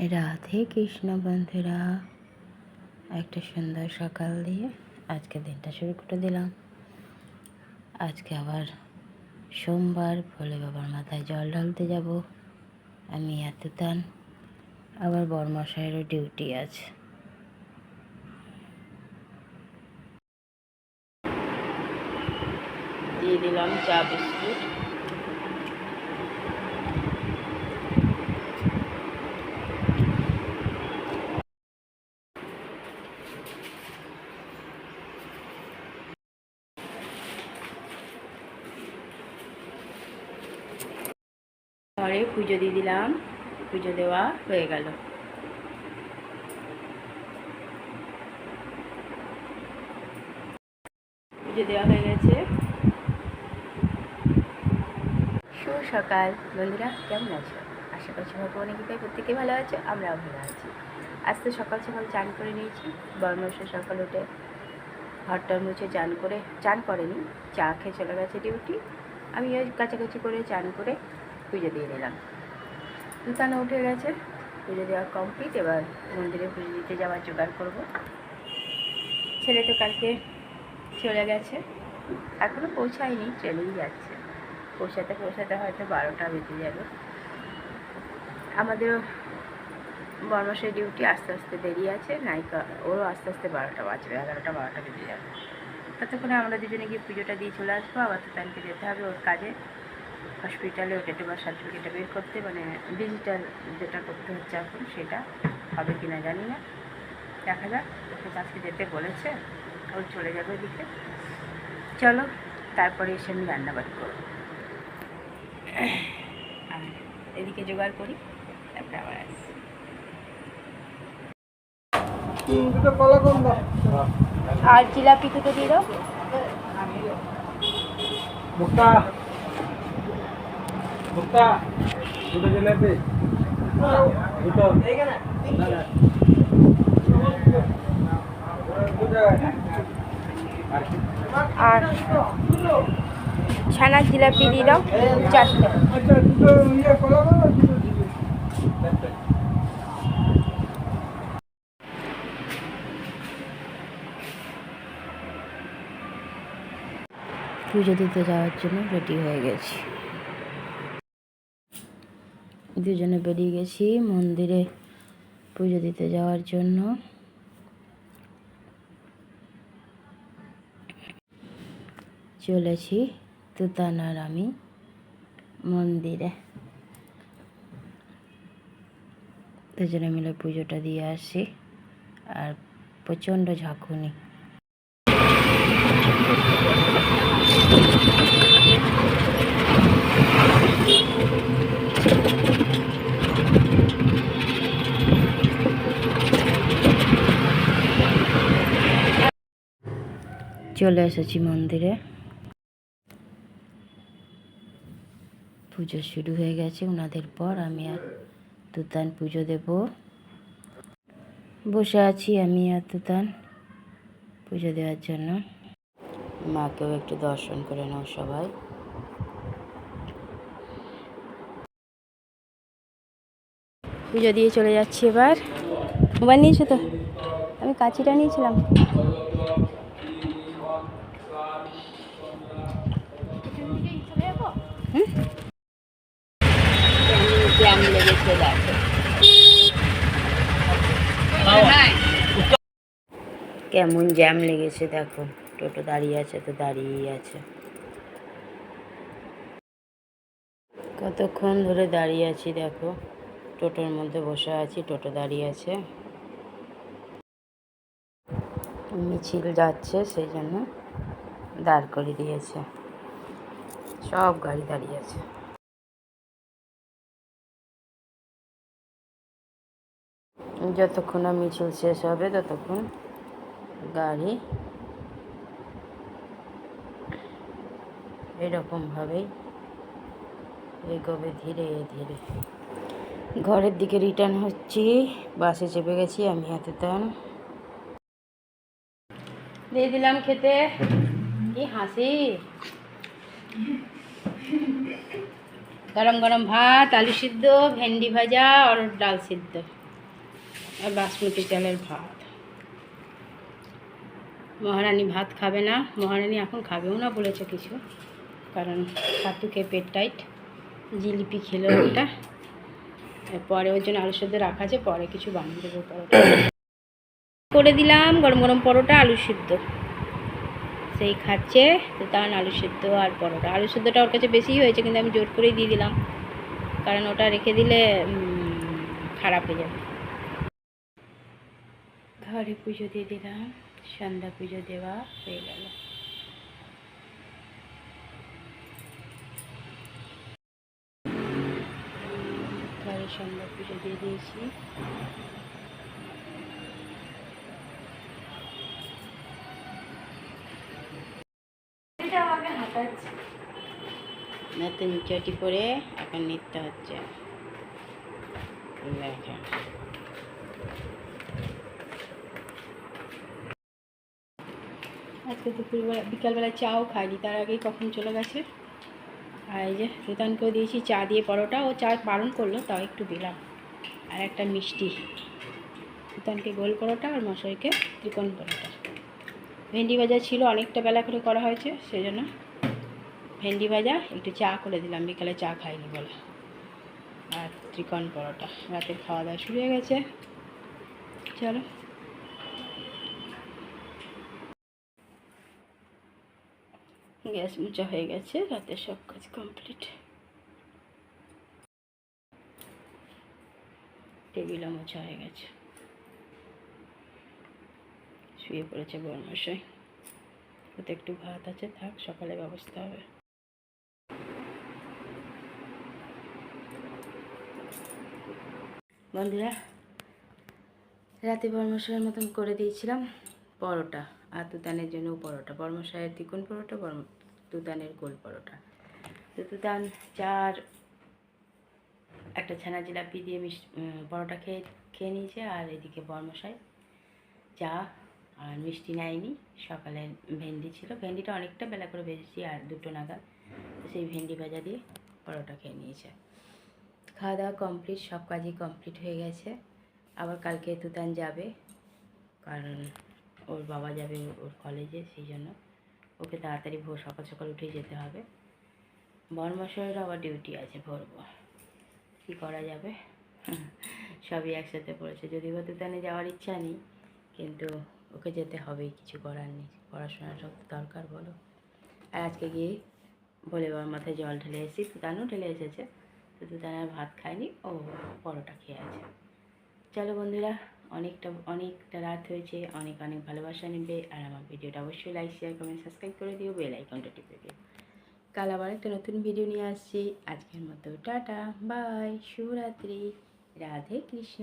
রাধে কৃষ্ণ বন্ধুরা, একটা সুন্দর সকাল দিয়ে আজকে দিনটা শুরু করে দিলাম। আজকে আবার সোমবার, ভোলে বাবার মাথায় জল ঢালতে যাব আমি। এতটান আবার বরমশাইয়েরও ডিউটি আছে। দিয়ে দিলাম চা বিস্কুট। ঘরে পুজো দিয়ে দিলাম, পুজো দেওয়া হয়ে গেল। পুজো দেওয়া হয়ে গেছে। সকাল বন্ধুরা, কেমন আছো? আশা করছি ভগবানের কৃপায় প্রত্যেকে ভালো আছো, আমরাও ভালো আছি। আজ তো সকাল সকাল চান করে নিয়েছি। বরমশাই সকাল উঠে ঘরটার মুছে চান করেনি, চা খেয়ে চলে গেছে ডিউটি। আমি ওই কাছাকাছি করে চান করে পুজো দিয়ে নিলাম। তুতানো উঠে গেছে, পুজো দেওয়া কমপ্লিট। এবার মন্দিরে পুজো দিতে যাওয়ার জোগাড় করব। ছেলে তো কালকে চলে গেছে, এখনও পৌঁছায়নি, ট্রেনেই যাচ্ছে। পৌঁছাতে হয়তো 12টা বেজে যাবে। আমাদেরও বরমশাই ডিউটি আস্তে আস্তে দেরি আছে, নায়িকা ওরও আস্তে আস্তে 12টা বাজবে, 11টা 12টা বেজে যাবে। ততক্ষণে আমরা দুজনে গিয়ে পুজোটা দিয়ে চলে আসবো। আবার তো তাকে যেতে হবে ওর কাজে, হসপিটালে ও ডেট অফ বার্থ সার্টিফিকেটটা বের করতে, মানে ডিজিটাল যেটা করতে হচ্ছে এখন, সেটা হবে কি না জানি না, দেখা যাক। ওকে আজকে যেতে বলেছে, ও চলে যাবে ওদিকে। চলো, তারপরে এসে আমি রান্নাবাড়ি করবো, আর এদিকে জোগাড় করি, তারপরে আবার আসছি। আর জিলাপি দুটো দিয়ে দাও। দুটো জিলাপি, দুটো আর ছানার জিলাপি দিয়ে দাও 4টে। পুজো দিতে যাওয়ার জন্য রেডি হয়ে গেছি। দুজনে বেরিয়ে গেছি মন্দিরে পুজো দিতে যাওয়ার জন্য। চলেছি তুতান আর আমি মন্দিরে, দুজনে মিলে পুজোটা দিয়ে আসি। আর প্রচণ্ড ঝাঁকুনি। চলে এসেছি মন্দিরে, পুজো শুরু হয়ে গেছে। ওনাদের পর আমি আর তুতান পুজো দেব। বসে আছি আমি আর তুতান পুজো দেওয়ার জন্য। মাকেও একটু দর্শন করে নাও সবাই। পুজো দিয়ে চলে যাচ্ছি এবার। মোবাইল নিয়েছো তো? আমি কাঁচিটা নিয়েছিলাম। জ্যাম লেগেছে দেখো, কেমন জ্যাম লেগেছে দেখো। টোটো দাঁড়িয়ে আছে তো দাঁড়িয়েই আছে, কতক্ষণ ধরে দাঁড়িয়ে আছি দেখো। টোটোর মধ্যে বসে আছি, টোটো দাঁড়িয়ে আছে, মিছিল যাচ্ছে সেই জন্য দাঁড় করে দিয়েছে, সব গাড়ি দাঁড়িয়ে আছে। যতক্ষণ না মিছিল শেষ হবে ততক্ষণ গাড়ি এরকমভাবেই এগোবে ধীরে ধীরে। ঘরের দিকে রিটার্ন হচ্ছি, বাসে চেপে গেছি আমি এতক্ষণ। দিয়ে দিলাম খেতে। কি হাসি! গরম গরম ভাত, আলু সিদ্ধ, ভেন্ডি ভাজা আর ডাল সিদ্ধ। আর বাসমতি চালের ভাত। মহারানী ভাত খাবে না, মহারানী এখন খাবেও না বলেছে কিছু, কারণ ছাতুকে পেট টাইট। জিলিপি খেলো একটা, পরে ওর জন্য আলু সেদ্ধ রাখা আছে, পরে কিছু বানিয়ে দেবো। পরোটা করে দিলাম, গরম গরম পরোটা আলু সিদ্ধ, সেই খাচ্ছে। তো তার আলু সিদ্ধ আর পরোটা, আলু সিদ্ধটা ওর কাছে বেশি হয়েছে, কিন্তু আমি জোর করেই দিয়ে দিলাম, কারণ ওটা রেখে দিলে খারাপ হয়ে যাবে। ঘরে পুজো দিয়ে দিলাম, সন্ধ্যা পুজো দেওয়া হয়ে গেল। ঘরে সন্ধ্যা পুজো দিয়ে দিয়েছি। নতুন চটি পরে এখন নৃত্য হচ্ছে। আজকে দুপুরবেলা বিকালবেলা চাও খাইনি, তার আগেই কখন চলে গেছে। আর এই যে রুতানকেও দিয়েছি চা দিয়ে পরোটা, ও চা বারণ করলো, তাও একটু দিলাম। আর একটা মিষ্টি, রুতানকে গোল পরোটা আর মশাইকে ত্রিকোণ পরোটা। ভেন্ডি ভাজা ছিল, অনেকটা বেলা করে করা হয়েছে, সেই জন্য ভেন্ডি ভাজা একটু চা করে দিলাম, বিকালে চা খাইনি বলে। আর ত্রিকোণ পরোটা। রাতের খাওয়া দাওয়া শুরু হয়ে গেছে, চলো। গ্যাস মোচা হয়ে গেছে, রাতের সব কাজ কমপ্লিট। টেবিলও মোছা হয়ে গেছে। শুয়ে পড়েছে বরমশাই, ওতে একটু ভাত আছে, থাক, সকালে ব্যবস্থা হবে। বন্ধুরা, রাতে বরমশাইয়ের মতন করে দিয়েছিলাম পরোটা, আর তুতানের জন্যও পরোটা। বরমশাইয়ের ত্রিকোণ পরোটা, তুতানের গোল পরোটা। তো তুতান চার একটা ছানা জিলাপি দিয়ে পরোটা খেয়ে নিয়েছে, আর এদিকে বরমশাই চা আর মিষ্টি নেয়নি। সকালে ভেন্ডি ছিল, ভেন্ডিটা অনেকটা বেলা করে ভেজেছি, আর 2টো নাগাদ সেই ভেন্ডি ভাজা দিয়ে পরোটা খেয়ে নিয়েছে। খাওয়া দাওয়া কমপ্লিট, সব কাজই কমপ্লিট হয়ে গেছে। আবার কালকে তুতান যাবে, কারণ ওর বাবা যাবে ওর কলেজে, সেই জন্য ওকে তাড়াতাড়ি সকাল সকাল উঠেই যেতে হবে। বরমশাইয়ের আবার ডিউটি আছে ভোরবার, কী করা যাবে, সবই একসাথে পড়েছে। যদিও বা তুতানে যাওয়ার ইচ্ছা নেই, কিন্তু ওকে যেতে হবেই, কিছু করার নেই, পড়াশোনাটা তো দরকার বলো। আর আজকে গিয়ে বলে বাবার মাথায় জল ঢেলে এসেছি, তুতানও ঢেলে এসেছে, তো তুতান আর ভাত খায়নি, ও পরোটা খেয়ে আছে। চলো বন্ধুরা, অনেকটা রাত হয়েছে, অনেক ভালোবাসা নেবে, আর আমার ভিডিওটা অবশ্যই লাইক, শেয়ার, কমেন্ট, সাবস্ক্রাইব করে দিও, বেল আইকনটা টিপে দিও। কাল আবার একটা নতুন ভিডিও নিয়ে আসছি। আজকের মতো টাটা, বাই, শুভরাত্রি, রাধে কৃষ্ণ।